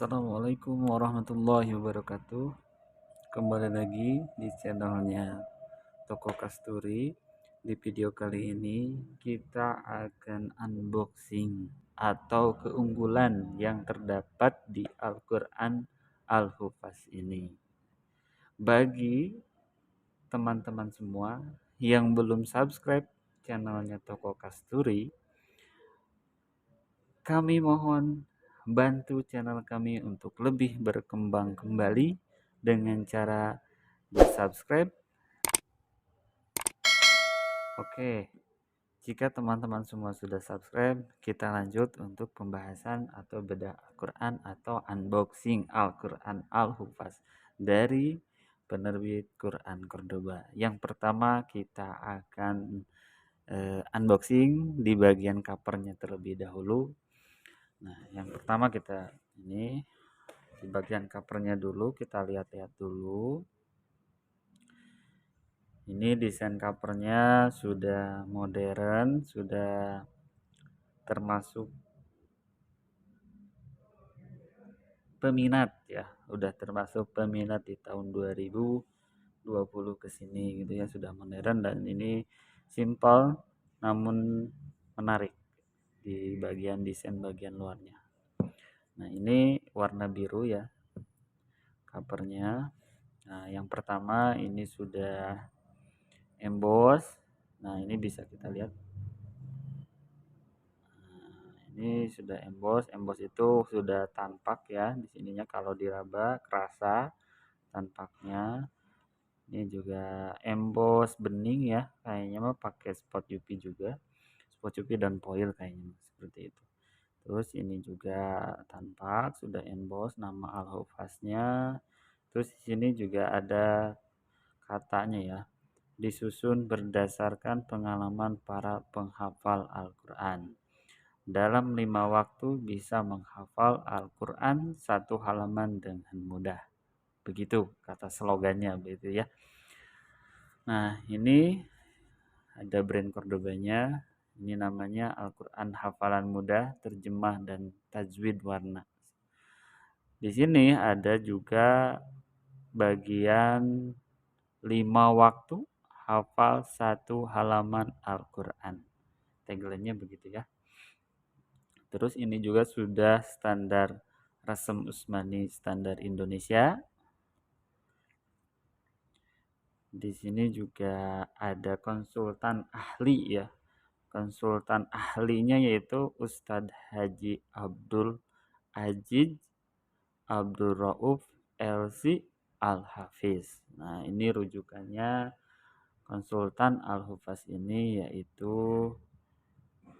Assalamualaikum warahmatullahi wabarakatuh. Kembali lagi di channelnya Toko Kasturi. Di video kali ini kita akan unboxing atau keunggulan yang terdapat di Al-Quran Al-Hufaz ini. Bagi teman-teman semua yang belum subscribe channelnya Toko Kasturi, kami mohon bantu channel kami untuk lebih berkembang kembali dengan cara subscribe. Oke, jika teman-teman semua sudah subscribe, kita lanjut untuk pembahasan atau bedah Al-Quran atau unboxing Al-Quran Al-Hufaz dari penerbit Quran Cordoba. Yang pertama kita akan unboxing di bagian covernya terlebih dahulu. Nah, yang pertama kita ini di bagian covernya dulu, kita lihat-lihat dulu. Ini desain covernya sudah modern, sudah termasuk peminat ya, udah termasuk peminat di tahun 2020 ke sini gitu ya, sudah modern dan ini simple namun menarik di bagian desain bagian luarnya. Nah, ini warna biru ya covernya. Nah, yang pertama ini sudah emboss. Nah, ini bisa kita lihat. Nah, ini sudah emboss. Emboss itu sudah tampak ya di sininya, kalau diraba kerasa tampaknya. Ini juga emboss bening ya. Kayaknya mah pakai spot UV juga. Spot UV dan foil kayaknya seperti itu. Terus ini juga tampak sudah emboss nama Al-Hufaznya. Terus di sini juga ada katanya ya, disusun berdasarkan pengalaman para penghafal Al-Quran. Dalam 5 waktu bisa menghafal Al-Quran 1 halaman dengan mudah. Begitu kata slogannya begitu ya. Nah, ini ada brand Cordobanya. Ini namanya Al-Quran Hafalan Mudah, Terjemah dan Tajwid Warna. Di sini ada juga bagian 5 waktu hafal 1 halaman Al-Quran. Tagline-nya begitu ya. Terus ini juga sudah standar Rasem Usmani standar Indonesia. Di sini juga ada konsultan ahli ya. Konsultan ahlinya yaitu Ustadz Haji Abdul Aziz Abdul Rauf LC Al-Hafiz. Nah, ini rujukannya konsultan Al-Hufaz ini yaitu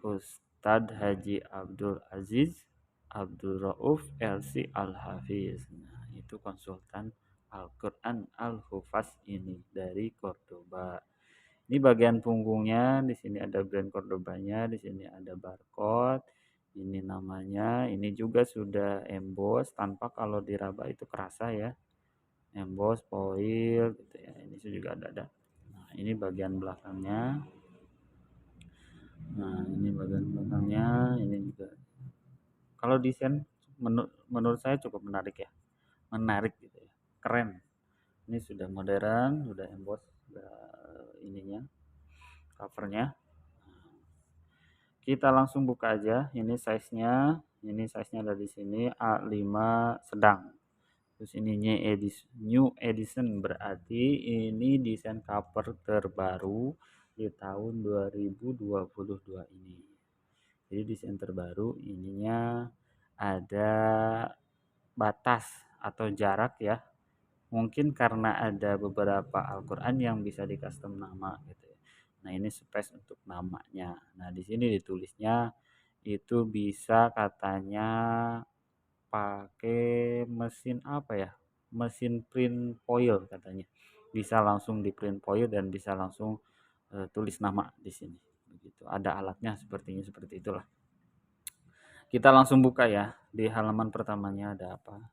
Ustadz Haji Abdul Aziz Abdul Rauf LC Al-Hafiz. Nah, itu konsultan Al-Quran Al-Hufaz ini dari Cordoba. Ini bagian punggungnya, di sini ada brand Cordobanya, di sini ada barcode. Ini namanya, ini juga sudah emboss tanpa kalau diraba itu kerasa ya. Emboss foil gitu ya. Ini juga ada. Nah, ini bagian belakangnya. Nah, ini bagian belakangnya, ini juga. Kalau desain menurut saya cukup menarik ya. Menarik gitu ya. Keren. Ini sudah modern, sudah emboss, sudah ininya, covernya. Kita langsung buka aja. Ini size-nya. Ini size-nya ada di sini A5 sedang. Terus ini new edition berarti ini desain cover terbaru di tahun 2022 ini. Jadi desain terbaru ininya ada batas atau jarak ya. Mungkin karena ada beberapa Al-Quran yang bisa di custom nama gitu ya. Nah, ini space untuk namanya. Nah, di sini ditulisnya itu bisa katanya pakai mesin apa ya? Mesin print foil katanya. Bisa langsung di print foil dan bisa langsung tulis nama di sini. Begitu. Ada alatnya sepertinya seperti itulah. Kita langsung buka ya. Di halaman pertamanya ada apa?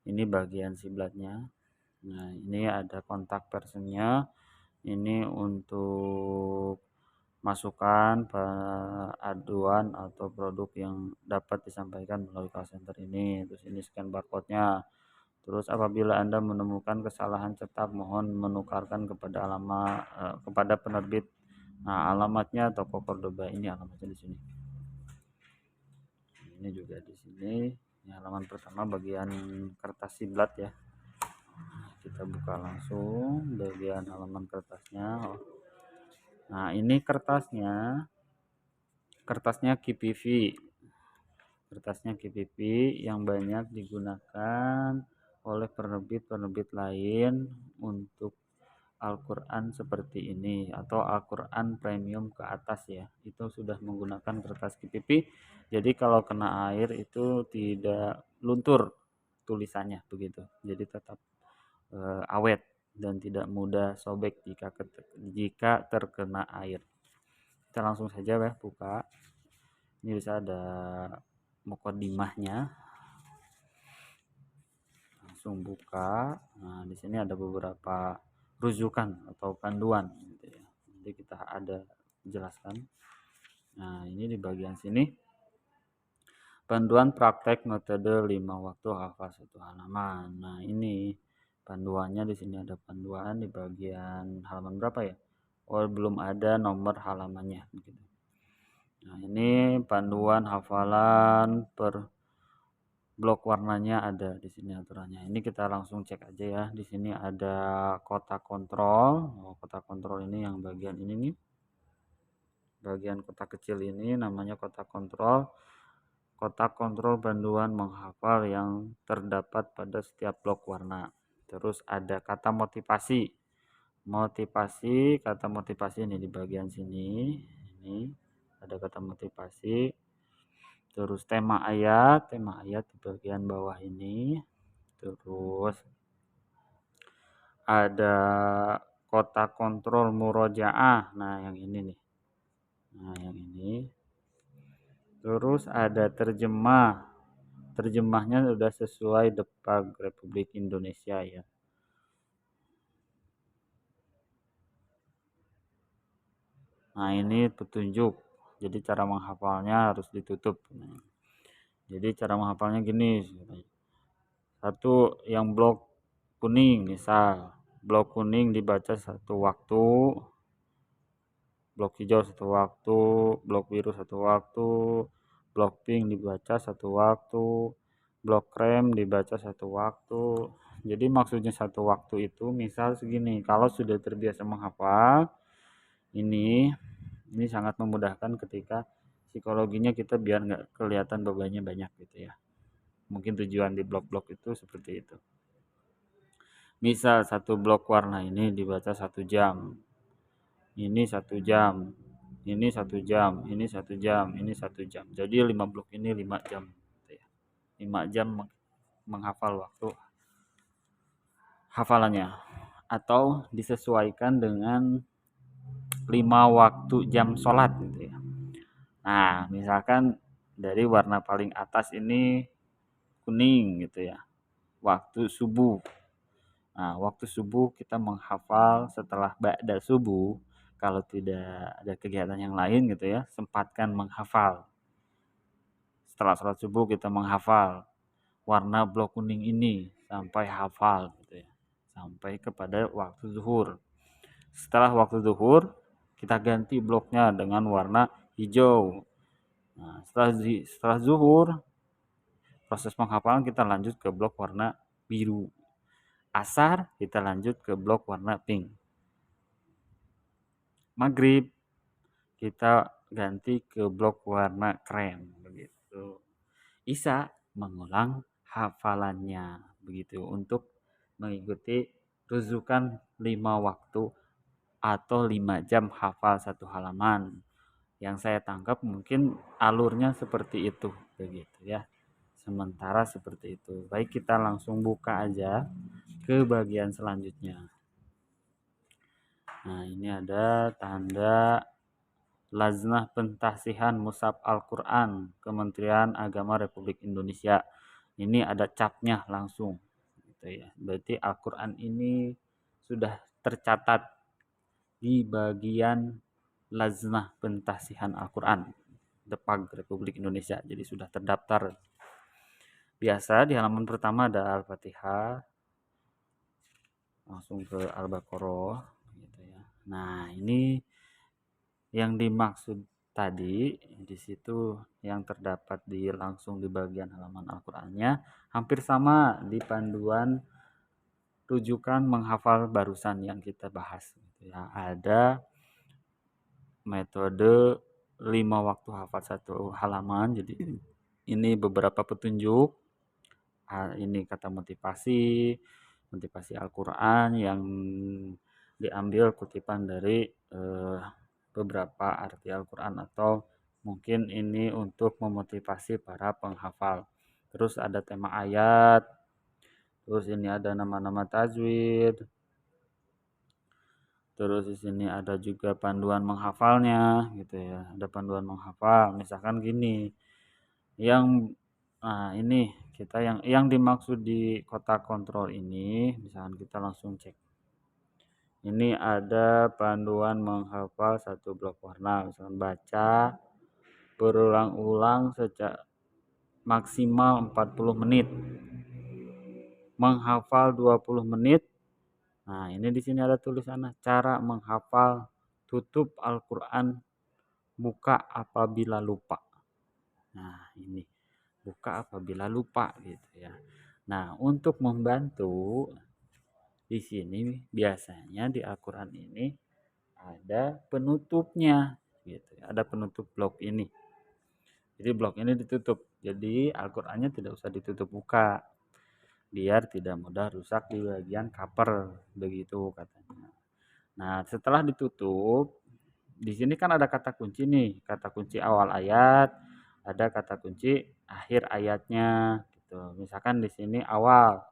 Ini bagian siblatnya. Nah, ini ada kontak personnya. Ini untuk masukan, aduan atau produk yang dapat disampaikan melalui call center ini. Terus ini scan barcode-nya. Terus apabila Anda menemukan kesalahan cetak, mohon menukarkan kepada penerbit. Nah, alamatnya toko Cordoba, ini alamatnya di sini. Ini juga di sini. Ini halaman pertama bagian kertas siblat ya. Kita buka langsung bagian halaman kertasnya. Nah, ini kertasnya KPV. Kertasnya KPV yang banyak digunakan oleh penerbit-penerbit lain untuk Al-Quran seperti ini atau Al-Quran premium ke atas ya, itu sudah menggunakan kertas KPV. Jadi kalau kena air itu tidak luntur tulisannya begitu, jadi tetap awet dan tidak mudah sobek jika terkena air. Kita langsung saja ya buka. Ini bisa ada mukodimahnya, langsung buka. Nah, di sini ada beberapa rujukan atau panduan gitu ya. Nanti kita ada jelaskan. Nah, ini di bagian sini panduan praktek metode 5 waktu hafal 1 halaman. Nah, ini panduannya di sini ada panduan di bagian halaman berapa ya? Oh, belum ada nomor halamannya gitu. Nah, ini panduan hafalan per blok warnanya ada di sini aturannya. Ini kita langsung cek aja ya. Di sini ada kotak kontrol. Kotak kontrol ini yang bagian ini nih. Bagian kotak kecil ini namanya kotak kontrol. Kotak kontrol panduan menghafal yang terdapat pada setiap blok warna. Terus ada kata motivasi. Kata motivasi ini di bagian sini. Ini ada kata motivasi. Terus tema ayat di bagian bawah ini. Terus ada kotak kontrol murojaah. Nah, yang ini nih. Nah, yang ini. Terus ada terjemah. Terjemahnya sudah sesuai Depag Republik Indonesia ya. Nah, ini petunjuk. Jadi cara menghafalnya harus ditutup. Nah, jadi cara menghafalnya gini. Satu yang blok kuning misal. Blok kuning dibaca satu waktu. Blok hijau satu waktu. Blok biru satu waktu. Blok pink dibaca satu waktu. Blok krem dibaca satu waktu. Jadi maksudnya satu waktu itu misal segini. Kalau sudah terbiasa menghafal, ini sangat memudahkan ketika psikologinya kita biar nggak kelihatan bebannya banyak gitu ya. Mungkin tujuan di blok-blok itu seperti itu. Misal satu blok warna ini dibaca 1 jam. Ini 1 jam. Ini 1 jam, ini 1 jam, ini 1 jam. Jadi 5 blok ini 5 jam gitu ya. 5 jam menghafal waktu hafalannya. Atau disesuaikan dengan 5 waktu jam sholat gitu ya. Nah, misalkan dari warna paling atas ini kuning gitu ya. Waktu subuh. Nah, waktu subuh kita menghafal setelah ba'da subuh. Kalau tidak ada kegiatan yang lain gitu ya, sempatkan menghafal. Setelah sholat subuh kita menghafal warna blok kuning ini sampai hafal gitu ya. Sampai kepada waktu zuhur. Setelah waktu zuhur, kita ganti bloknya dengan warna hijau. Nah, setelah zuhur, proses penghafalan kita lanjut ke blok warna biru. Asar kita lanjut ke blok warna pink. Maghrib kita ganti ke blok warna krem begitu. Isya mengulang hafalannya begitu untuk mengikuti rujukan 5 waktu atau 5 jam hafal 1 halaman. Yang saya tangkap mungkin alurnya seperti itu begitu ya. Sementara seperti itu. Baik, kita langsung buka aja ke bagian selanjutnya. Nah, ini ada tanda Laznah Pentasihan Mushaf Al-Quran Kementerian Agama Republik Indonesia. Ini ada capnya langsung gitu ya. Berarti Al-Quran ini sudah tercatat di bagian Lajnah Pentasihan Al-Quran Depag Republik Indonesia. Jadi sudah terdaftar. Biasa di halaman pertama ada Al-Fatihah, langsung ke Al-Baqarah gitu ya. Nah, ini yang dimaksud tadi di situ yang terdapat langsung di bagian halaman Al-Qur'annya hampir sama di panduan rujukan menghafal barusan yang kita bahas gitu ya. Ada metode 5 waktu hafal satu halaman. Jadi ini beberapa petunjuk. Ini kata motivasi Al-Quran yang diambil kutipan dari beberapa arti Al-Quran atau mungkin ini untuk memotivasi para penghafal. Terus ada tema ayat, terus ini ada nama-nama tajwid, terus di sini ada juga panduan menghafalnya gitu ya. Ada panduan menghafal, misalkan gini, yang ini kita yang dimaksud di kotak kontrol ini, misalkan kita langsung cek. Ini ada panduan menghafal satu blok warna, misalkan baca berulang-ulang sejak maksimal 40 menit. Menghafal 20 menit. Nah, ini di sini ada tulisannya cara menghafal tutup Al-Qur'an buka apabila lupa. Nah, ini buka apabila lupa gitu ya. Nah, untuk membantu di sini biasanya di Al-Qur'an ini ada penutupnya gitu. Ada penutup blok ini. Jadi blok ini ditutup. Jadi Al-Qur'annya tidak usah ditutup buka. Biar tidak mudah rusak di bagian cover begitu katanya. Nah, setelah ditutup, di sini kan ada kata kunci nih, kata kunci awal ayat, ada kata kunci akhir ayatnya gitu. Misalkan di sini awal.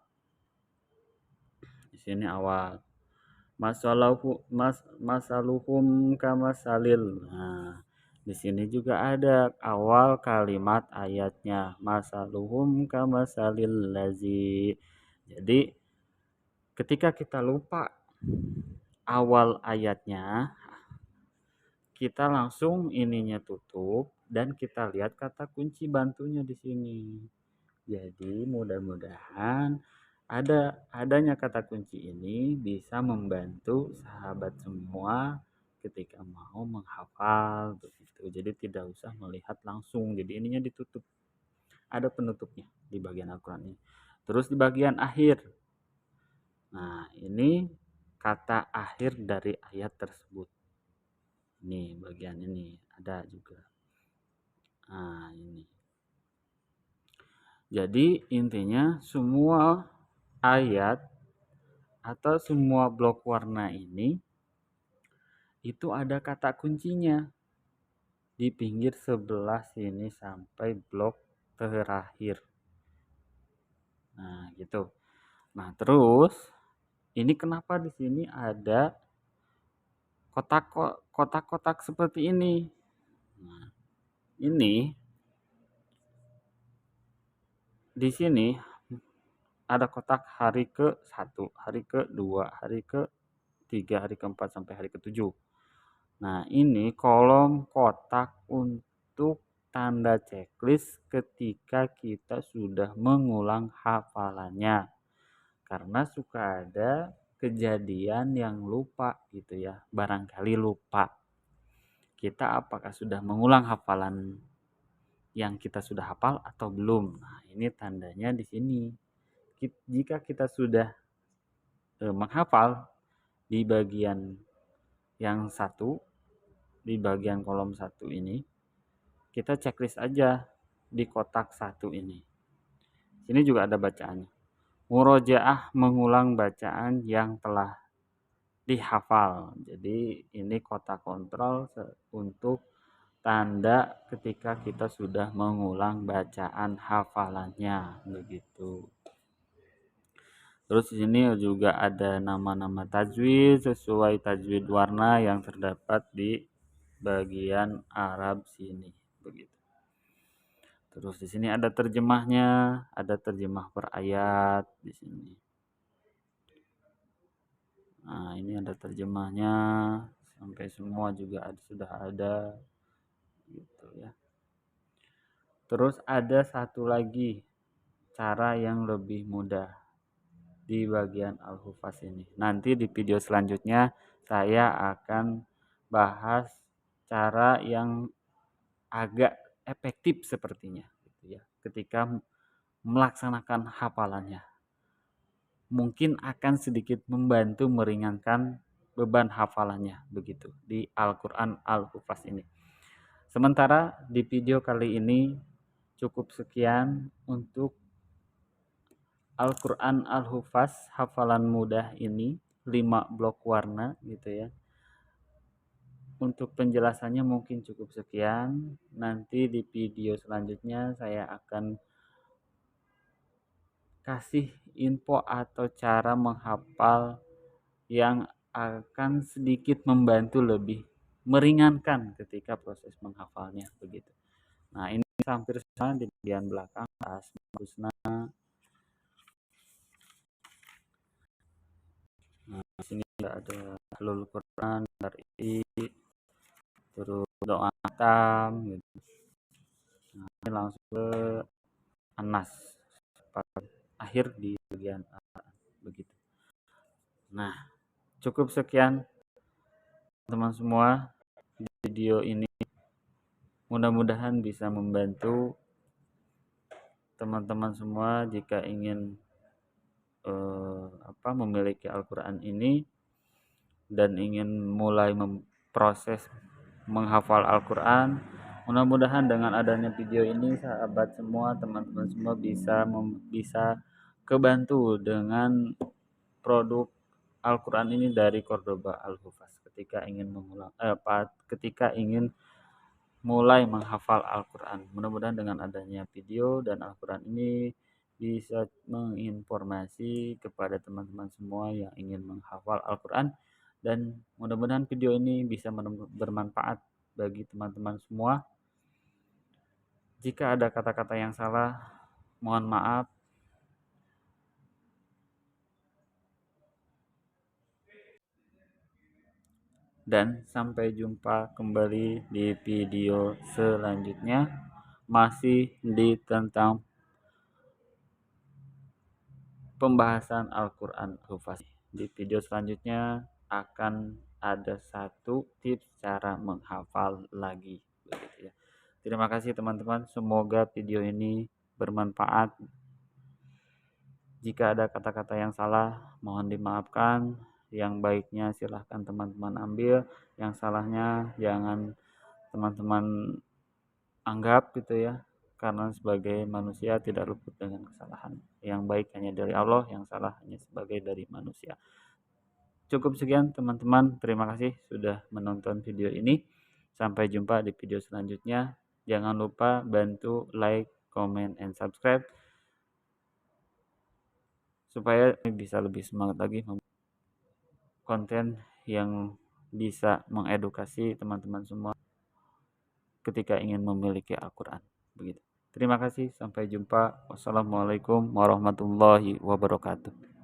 Di sini awal. Masaluhum kamasalil. Nah, di sini juga ada awal kalimat ayatnya. Masaluhum kamasalil lazi. Jadi ketika kita lupa awal ayatnya, kita langsung ininya tutup dan kita lihat kata kunci bantunya di sini. Jadi mudah-mudahan adanya kata kunci ini bisa membantu sahabat semua ketika mau menghafal begitu. Jadi tidak usah melihat langsung. Jadi ininya ditutup. Ada penutupnya di bagian Al-Qur'an ini. Terus di bagian akhir. Nah, ini kata akhir dari ayat tersebut. Ini bagian ini ada juga. Nah, ini. Jadi intinya semua ayat atau semua blok warna ini itu ada kata kuncinya di pinggir sebelah sini sampai blok terakhir. Nah, gitu. Nah, terus ini kenapa di sini ada kotak-kotak seperti ini? Nah, ini di sini ada kotak hari ke-1, hari ke-2, hari ke-3, hari ke-4 sampai hari ke-7. Nah, ini kolom kotak untuk tanda checklist ketika kita sudah mengulang hafalannya. Karena suka ada kejadian yang lupa gitu ya, barangkali lupa. Kita apakah sudah mengulang hafalan yang kita sudah hafal atau belum? Nah, ini tandanya di sini. Jika kita sudah menghafal di bagian yang satu, di bagian kolom satu ini, kita checklist aja di kotak satu ini. Sini juga ada bacaannya. Murojaah mengulang bacaan yang telah dihafal. Jadi ini kotak kontrol untuk tanda ketika kita sudah mengulang bacaan hafalannya begitu. Terus di sini juga ada nama-nama tajwid sesuai tajwid warna yang terdapat di bagian Arab sini begitu. Terus di sini ada terjemahnya, ada terjemah per ayat di sini. Nah, ini ada terjemahnya sampai semua juga sudah ada gitu ya. Terus ada satu lagi cara yang lebih mudah di bagian Al-Hufaz ini. Nanti di video selanjutnya saya akan bahas cara yang agak efektif sepertinya gitu ya. Ketika melaksanakan hafalannya. Mungkin akan sedikit membantu meringankan beban hafalannya begitu di Al-Qur'an Al-Hufaz ini. Sementara di video kali ini cukup sekian untuk Al-Qur'an Al-Hufaz hafalan mudah ini 5 blok warna gitu ya. Untuk penjelasannya mungkin cukup sekian. Nanti di video selanjutnya saya akan kasih info atau cara menghafal yang akan sedikit membantu lebih meringankan ketika proses menghafalnya begitu. Nah, ini hampir sama di bagian belakang Asmaul Husna. Nah, di sini ada Halul Quran dari terus doa tam gitu. Nah, ini langsung ke Anas akhir di bagian begitu. Nah, cukup sekian teman semua video ini, mudah-mudahan bisa membantu teman-teman semua jika ingin memiliki Al-Quran ini dan ingin mulai memproses menghafal Al-Quran. Mudah-mudahan dengan adanya video ini sahabat semua, teman-teman semua bisa kebantu dengan produk Al-Quran ini dari Cordoba Al-Hufaz ketika ingin mulai menghafal Al-Quran. Mudah-mudahan dengan adanya video dan Al-Quran ini bisa menginformasi kepada teman-teman semua yang ingin menghafal Al-Quran, dan mudah-mudahan video ini bisa bermanfaat bagi teman-teman semua. Jika ada kata-kata yang salah, mohon maaf. Dan sampai jumpa kembali di video selanjutnya, masih di tentang pembahasan Al-Quran Al-Hufaz. Di video selanjutnya akan ada satu tips cara menghafal lagi begitu ya. Terima kasih teman-teman, semoga video ini bermanfaat. Jika ada kata-kata yang salah, mohon dimaafkan. Yang baiknya silahkan teman-teman ambil, yang salahnya jangan teman-teman anggap gitu ya, karena sebagai manusia tidak luput dengan kesalahan. Yang baik hanya dari Allah, yang salah hanya sebagai dari manusia. Cukup sekian teman-teman, terima kasih sudah menonton video ini. Sampai jumpa di video selanjutnya. Jangan lupa bantu like, comment, and subscribe supaya bisa lebih semangat lagi konten yang bisa mengedukasi teman-teman semua ketika ingin memiliki Al-Quran begitu. Terima kasih, sampai jumpa. Wassalamualaikum warahmatullahi wabarakatuh.